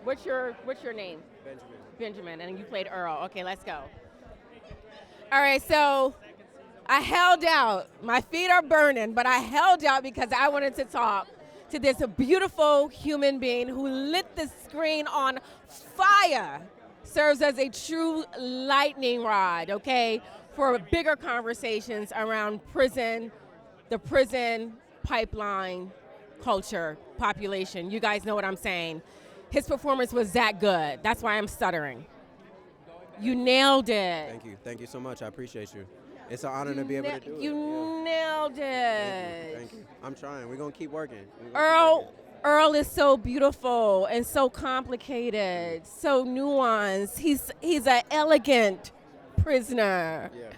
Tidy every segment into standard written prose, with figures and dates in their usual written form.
What's your name? Benjamin. Benjamin, and you played Earl. Okay, let's go. All right, so I held out. My feet are burning, but I held out because I wanted to talk to this beautiful human being who lit the screen on fire, serves as a true lightning rod, okay, for bigger conversations around prison, the prison pipeline culture, population. You guys know what I'm saying. His performance was that good. That's why I'm stuttering. You nailed it. Thank you. Thank you so much. I appreciate you. It's an honor to be able to do it. You nailed it. Thank you. I'm trying. We're going to keep working. Earl is so beautiful and so complicated, so nuanced. He's an elegant prisoner. Yeah.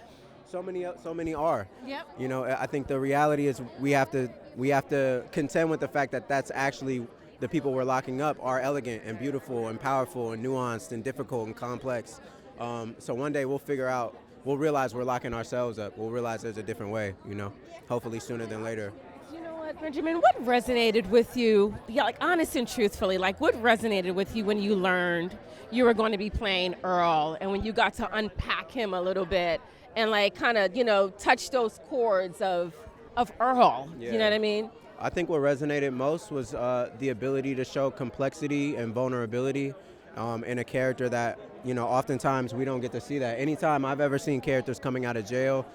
So many are. Yep. You know, I think the reality is we have to contend with the fact that that's actually the people we're locking up are elegant and beautiful and powerful and nuanced and difficult and complex. So one day we'll realize we're locking ourselves up. We'll realize there's a different way, you know, hopefully sooner than later. You know what, Benjamin, what resonated with you, like honest and truthfully, like what resonated with you when you learned you were going to be playing Earl and when you got to unpack him a little bit and like kind of, touch those chords of Earl, Yeah. You know what I mean? I think what resonated most was the ability to show complexity and vulnerability in a character that, oftentimes we don't get to see that. Anytime I've ever seen characters coming out of jail,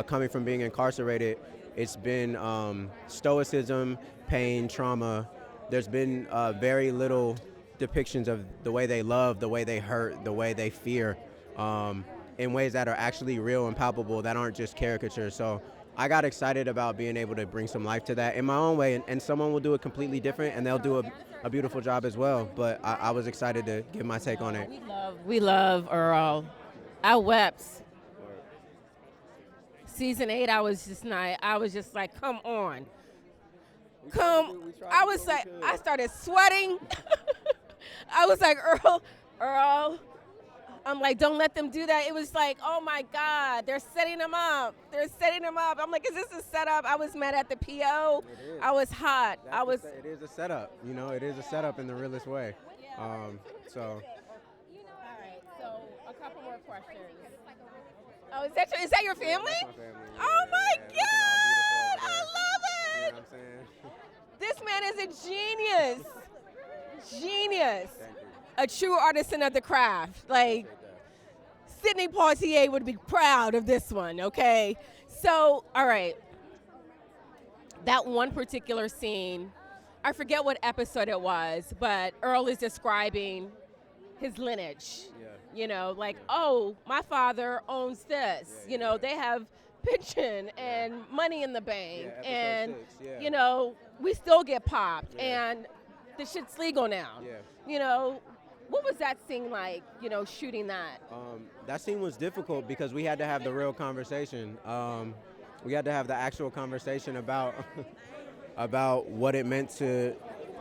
coming from being incarcerated, it's been stoicism, pain, trauma. There's been very little depictions of the way they love, the way they hurt, the way they fear, in ways that are actually real and palpable, that aren't just caricatures. So I got excited about being able to bring some life to that in my own way, and someone will do it completely different, and they'll do a beautiful job as well. But I was excited to give my take on it. We love Earl. I wept. Season 8, I was just like, come on. I started sweating. I was like, Earl. I'm like, don't let them do that. It was like, oh my God, they're setting him up. I'm like, is this a setup? I was mad at the PO. I was hot. It is a setup. It is a setup in the realest way. So. All right, so a couple more questions. Oh, is that your family? That's my family. Oh my God, I love it. You know what I'm saying? This man is a genius. Genius. Thank you. A true artisan of the craft. Like, Sidney Poitier would be proud of this one, okay? So, all right. That one particular scene, I forget what episode it was, but Earl is describing his lineage. Yeah. Oh, my father owns this. Yeah. They have pension and money in the bank. Yeah, and, episode 6, yeah. we still get popped. Yeah. And the shit's legal now. Yeah. What was that scene like, shooting that? That scene was difficult because we had to have the real conversation. We had to have the actual conversation about about what it meant to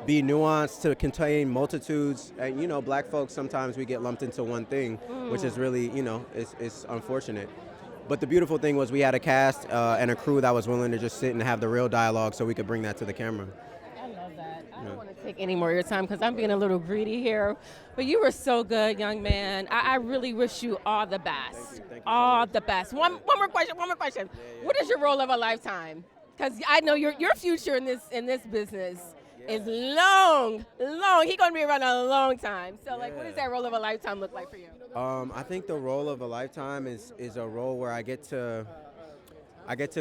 be nuanced, to contain multitudes. And, black folks, sometimes we get lumped into one thing, which is really, it's unfortunate. But the beautiful thing was we had a cast and a crew that was willing to just sit and have the real dialogue so we could bring that to the camera. I love that. I don't want to take any more of your time because I'm being a little greedy here. But you were so good, young man. I really wish you all the best. Thank you all so much. the best. One more question. Yeah. What is your role of a lifetime? Because I know your future in this business is long. He's going to be around a long time. So, what does that role of a lifetime look like for you? I think the role of a lifetime is a role where I get to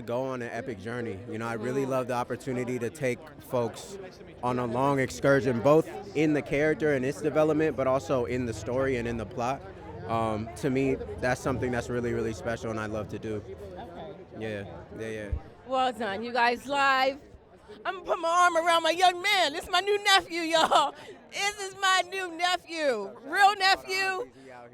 go on an epic journey. I really love the opportunity to take folks on a long excursion, both in the character and its development, but also in the story and in the plot. To me, that's something that's really, really special, and I love to do. Okay. Yeah. Well done, you guys. Live. I'm gonna put my arm around my young man. This is my new nephew, y'all. This is my new nephew. Real nephew.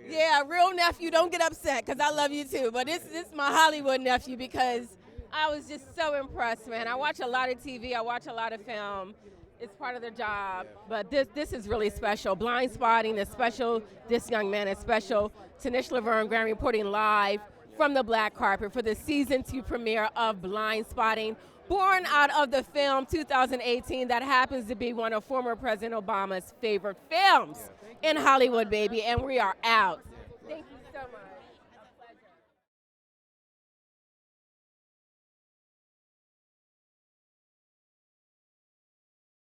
Yeah, real nephew. Don't get upset, because I love you too. But this is my Hollywood nephew, because I was just so impressed, man. I watch a lot of TV. I watch a lot of film. It's part of their job. But this is really special. Blind Spotting is special. This young man is special. Tanish Laverne, Grand reporting live from the black carpet for the season 2 premiere of Blind Spotting, born out of the film 2018 that happens to be one of former President Obama's favorite films in Hollywood, baby. And we are out.